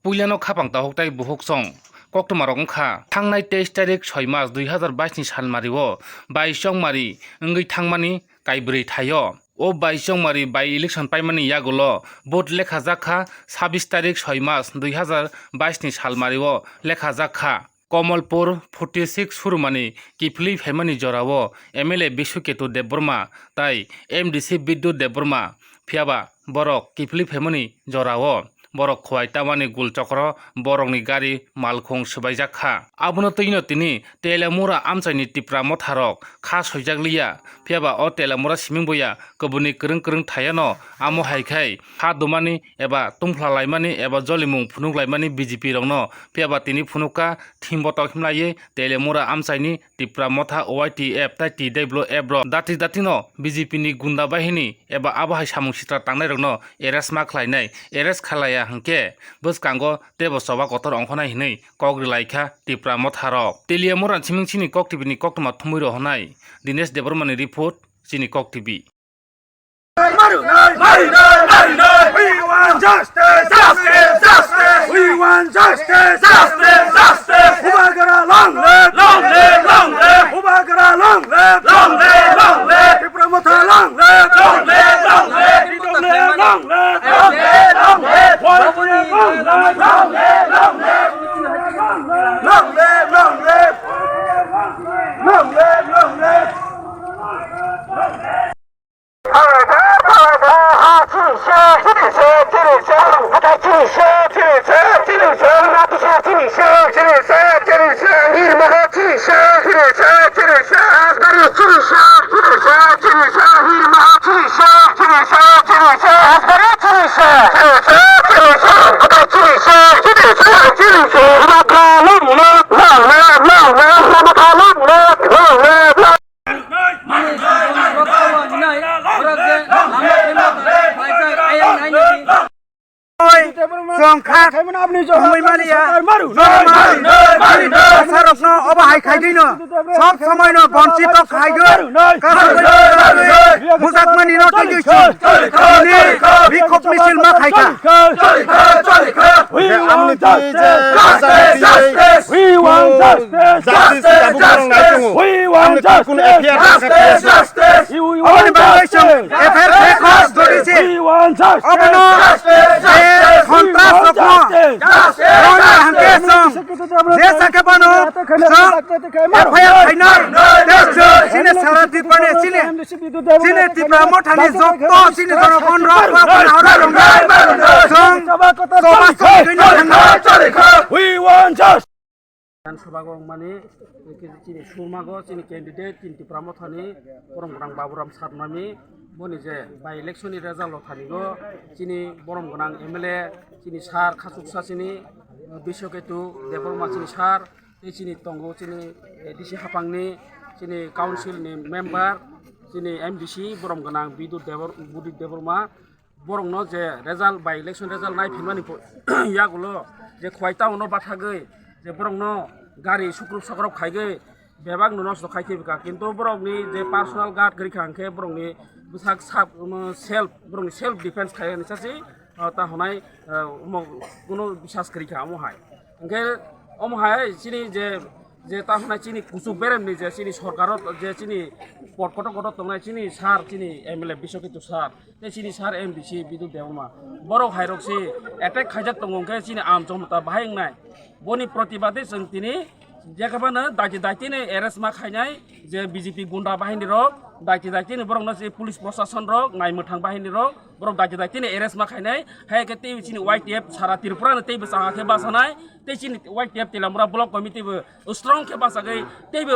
पुइलानो खापां ताहकताई बुहुक सं कक्टमारक खा थांनाय 23 तारिख 6 मार्च 2022 नि सालमारिओ 22 जंमारी ओंगै थांमानि काइब्रै थायो ओ 22 जंमारी बाई इलेक्शन पाइमानि यागुलो भोट लेखा जाखा 26 तारिख 6 मार्च 2022 नि सालमारिओ लेखा जाखा कमलपुर 46 सुरुमानि किफली फेमानि जराओ एमएलए बिशुकेतु देबबर्मा ताई एमडीसी विद्युत देबबर्मा फियाबा बरक किफली फेमानि जराओ borok khwai tamani gul chokro borokni gari malkhung swaijak abono tino tini telemura amchaini tipra motharok kha soijakliya phiaba o telemura simingboya kobuni krung thayano amo haikhai ha dumani eba tungflalaimani eba jolimung phunuglaimani BJP rokno phiaba tini phunuka thimboto himlaye telemura amchaini tipra motha OITF tai TWF ro datino BJP ni gunda bahini eba abahai samung sitra tangnai rokno arrest ma khlainai arrest khalaya hangke boskango tebo soba kotor ongkhonai hinai kogri laikha tipra motharok teliamura chiming chini kok tv ni koktoma thumuiro honai Dinesh Debormani report chini kok tv We want justice, justice, justice. We want justice, justice, justice. Ubagara long live, long live, long live. Ubagara long live, long live, long live. Tipramotha long live, long live, long live. Long live, long live, long live, long live. Long live, long live, long live, long live. Long live, long live. Long live, long live. सब समय न वंचित खाइगोन मुजाकमानि notification बिखब मिছিল मा खाइखा We want justice, justice, justice. We want justice, justice, justice. We want justice, justice. We want justice, justice, We want justice. Dan sebagong mani cini surmago cini candidate cini pramothani borong gonang baburam sarnami boni je by election ni result lo thanigo cini borong gonang MLA cini sar khasuksa cini Bishoketu Deborma cini sar cini tongo cini DC hapangni cini council ni member cini MDC borong gonang Budi Deborma borong no je result by election result nai phimani yagulo je khwaita ono bathagei যে borong no gari sukruk sakrok khaige bebak no nosto khaike bika kintu borong ni je personal guard gari khangke borong ni busak self borong ni self defense khaye ni sasi ta honai kono bisas kari kha amo hai angke amo hai chini je ta honai chini kusuk berem ni je chini sorkarot je chini potkoto koto tongnai chini sar chini MLA Bishoketu sar te chini sar MDC Bidu Deborma borok hairoksi attack khaijak tongongke chini amjomta bahengnai boni protibade जों दिनै जेखाबानो दायथिने arrest मा खायनाय जे BJP गुन्डा बाहिनी रक दायथिने बरंनो जे police प्रशासन रक नायमोथां बाहिनी रक बरं दायथिने arrest मा खायनाय हायके ते चिनि YTF सारा त्रिपुरानो तेबो साहाके बासानाय ते चिनि YTF तेलामुरा ब्लक कमिटिबो स्ट्रंग के बासागै तेबो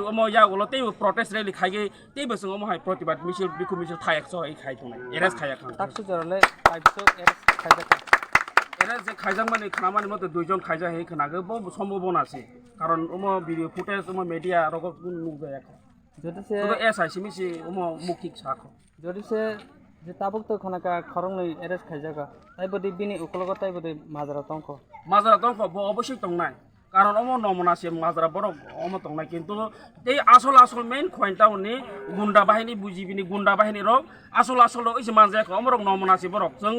अमो यागोलो तेबो प्रोटेस्ट रैली खायगे तेबो जों अमो हाय प्रतिबाद मिছিল बिखु मिছিল थायकस हाय खायथनाय एरेस्ट खायाखा ताकसु जरले आइबसो एरेस्ट खायजाखा এরা যে খাইজাং মানে খামানি মতে দুইজন খাইজা হে খনাগে বহু সম্ভাবনা আছে কারণ ওমো ভিডিও ফুটেজ ওমো মিডিয়া রক নুক যায় এখন যদি সে এসআই সিমিসি ওমো মুখিক সাখ যদি সে যে তাবক তো খনাকা খরং नै এরেস্ট খাইজাগা তাইবদি বিনি উকলগ তাইবদি মাজারা তংখ অবশ্যই তংনাই কারণ ওমো নমুনা সে মাজারা বড় ওমো তংনাই কিন্তু এই আসল মেইন খয়ন্টাউনি গুন্ডা বাহিনী বুজিবিনি গুন্ডা বাহিনী রক আসল ওই যে মাজায়া ওমো রক নমুনা সে বড় जों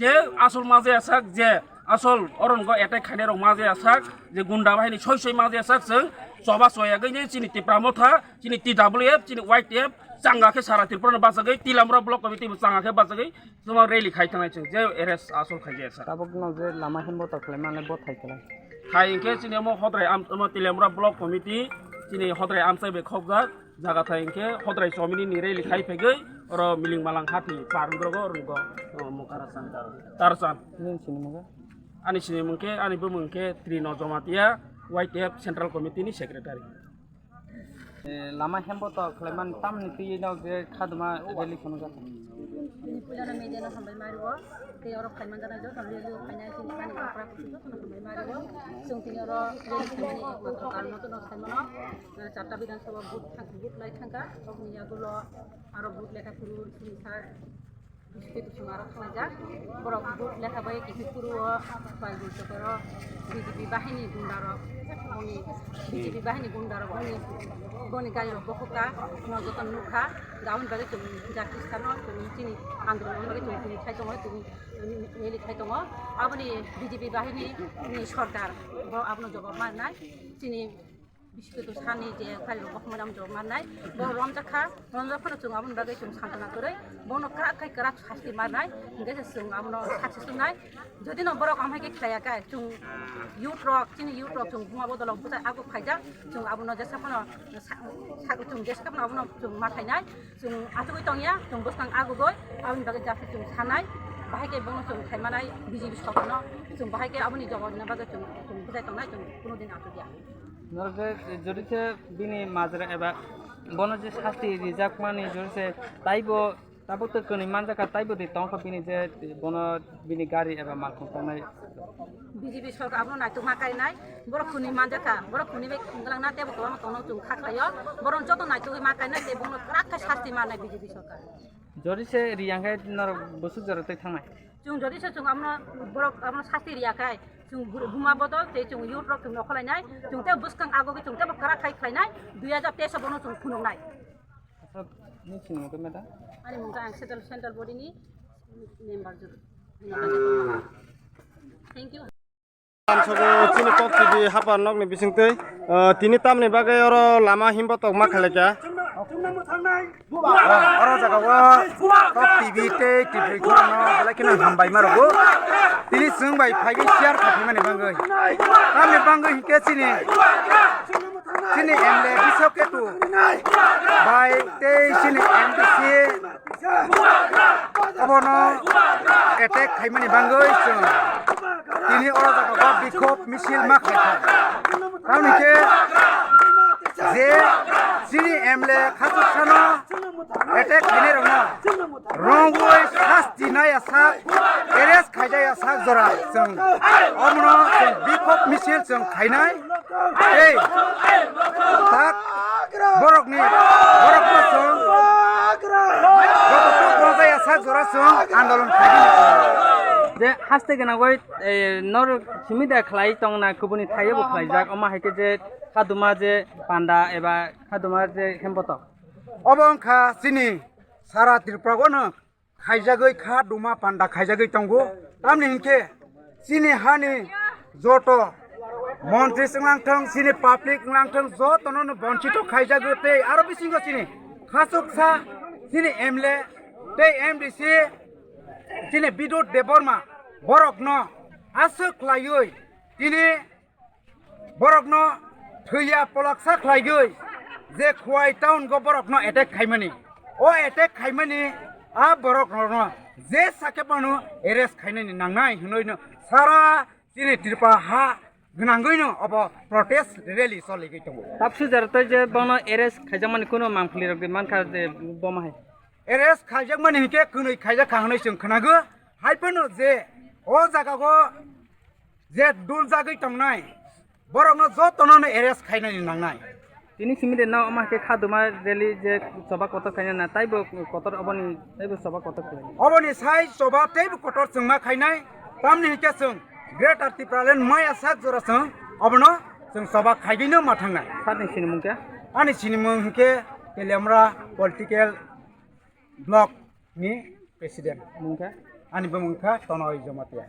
যে আসল মাঝে আসাক যে আসল অরঙ্গ এটাই খাইনে রং মাঝে আসাক যে গুন্ডা বাহিনী ছয় মাঝে আসাক जों সবা সয়াগैनि চিনি টিপ্রামথা চিনি TWF চিনি YTF চাঙ্গাকে সারা ত্রিপুরা বাসাগৈ তিলামরা ব্লক কমিটি চাঙ্গাকে বাসাগৈ তোমার রেলি খাই थांनाय जों যে এরেস আসল খাই আছে তাবক ন যে লামা হেন বত খাই মানে বত খাই খেলা খাই ইনকে চিনি মো হদ্রাই আম তিলামরা ব্লক কমিটি চিনি হদ্রাই আমসাই বে খবজাক জায়গা থাই ইনকে হদ্রাই সমিনি নি রেলি খাই ফেগৈ আর মিলিং মালাং হাতি পারুগ্রগ রুগ মুকারাসান তারসান nin sini muga ani sini mungke ani bu mungke Trino Jomatia YTF Central Committee ni Secretary lama hem bot খাই মানে তাম নি তুই নাও যে খাদমা রেলি কোন জাত Pulana media na sampai mariwo, ke oro kaiman jana jo, sampai jo kainya sini kan kapra kusuto, na sampai mariwo, sung tinggi oro dari kaiman makro karno tu nasi mana, carta bidan sabab but lai thangka, niya gulo aro but leka kuru sini sar, itu semua aro khaja, borok but leka bayi kisi kuru pai but kero, BJP bahini gundaro, BJP bahini gundaro, boni gaya bokuka, nojotan nuka, daun bagi tu jakis karno tu sini আন্দোলন লগে তুমি খাইতং তুমি মেলি খাইতং আপনি BJP বাহিনী নি সরকার আপনার জবাব মারনাই তিনি বিশ্বত সানি যে খালি বখমরাম জবাব মারনাই ব রমজাফোর जों আপন বাগে जों সান্তনা করে বন কারাখাই কারা শাস্তি মারনাই গেছে जों আপন সাথে শুনাই যদি ন বড় কামাইকে খায়াকাই जों ইউট্রক जों বুমা বদল বুঝা আগো খাইজা जों আপন যেসাফন जों যেসাফন আপন जों মাথাইনাই जों আতুগৈ তংয়া जों বসকাং আগো গই আপন বাগে যাতে जों সানাই বাহাইকে বন जों খাইমানাই বিজেপি সরকার जों বাহাইকে আপনি জবাব না বাগে जों বুঝাই তংনাই जों কোনোদিন আতুগিয়া নরকে জড়িতে বিনি মাজরা এবা বন যে শাস্তি রিজাক মানে জড়িতে তাইবো তাবো তো কোনি মানজাকা তাইবো দি তংখ বিনি যে বন বিনি গাড়ি এবা মালখন তাই বিজেপি সরকার আপনার নাইতো মাকাই নাই বড় খুনি মানজাকা বড় খুনি বে গলাং না তেবো তোমা তনো जों খাখায়ো বরং যত নাইতো মাকাই না তেবো রাখা শাস্তি মারনাই বিজেপি সরকার জড়িতে রিয়াংখাই নর বসু জড়তে থাংনাই जों जदिसो जों बरक सास्ति रियाखाय जों बुमा बदल ते जों इउट्रक जों नखलायनाय जों ते बुसकां आगोगे जों ते करा खाय खायनाय 2023 बनो जों खुनुनाय सब nin sini muga meda अनि मुगा आं सेन्ट्रल बडीनि मेम्बार जो thank you chini kok tibi hapan nok ni bisingtei tini tam ni bagai oro lama himbo tok ma khaleka oro jaga wa kok tv te tv ko no bala kina hambai marogo tini sung bai phagi share khapi mane bangai ami bangai hike chini emle bisoke tu bai te chini MDC abono attack khai mane bangai chung tini oro jaga wa bikhop misil ma khaika ami ke je chini emle khatu chano attack khine rongoi shasti naya sak eres khaijai sak jora chung amno chung bikhop misil chung khainai ei tak borok ma chung joto rongoi sak jora chung andolon khaini যে হাসতে গেনা গই নর সিমিদা খাই তং না কুবনি থাইবো খাই যাক অমা হাইকে যে খাদুমা যে পান্ডা এবা খাদুমা যে হেমবত obongkha chini sara tirprago no khaijagoi kha duma panda khaijagoi tongo tamni hinke chini hani joto মন্ত্রী সংলাংথং chini public সংলাংথং joto no bonchito khaijagoi te aro bisingo chini khasuksa chini emle te MDC chini bidut deborma borok no asuk layoi chini borok no thuya polaksa khlaigoi যে Khowai town গো বরক ন এটেক খাইমানি ও এটেক খাইমানি আ বরক ন যে সাকে পানো erase খাইনানি নাংনাই হনইনো সারা চিনি ত্রিপা হা গনাঙ্গইনো of protest rally চলিগৈ দङ তাপসু জারতে যে বন erase খাইজা মানে কোনো মাংফলি রক মানখা যে বমাহাই এরেস খাইজাক মানি হিকে কनै খাইজা খাহनै जों खोनागो हाइपनो जे ओ जागागो जे दुल जागै दंनाय बरक न जतननो एरेस खाइनानि नांनाय তিনি সিমিদে না আমাকে খাদুমা রেলি যে সবা কত খাইনা না তাইবো কত অবনি তাইবো সবা কত খাই অবনি সাই সবা তেব কটর जोंमा खाइनाय तामनि हिके जों ग्रेट आर्टिप्रालेन माया साक जरा जों अबनो जों सभा खाइदिनो माथांनाय सानि सिनि मुंके आनि सिनिमु हिके तेलेमरा पलिटिकल ब्लक नि प्रेसिडेंट मुंके आनि बमुंखा तनय जमातिया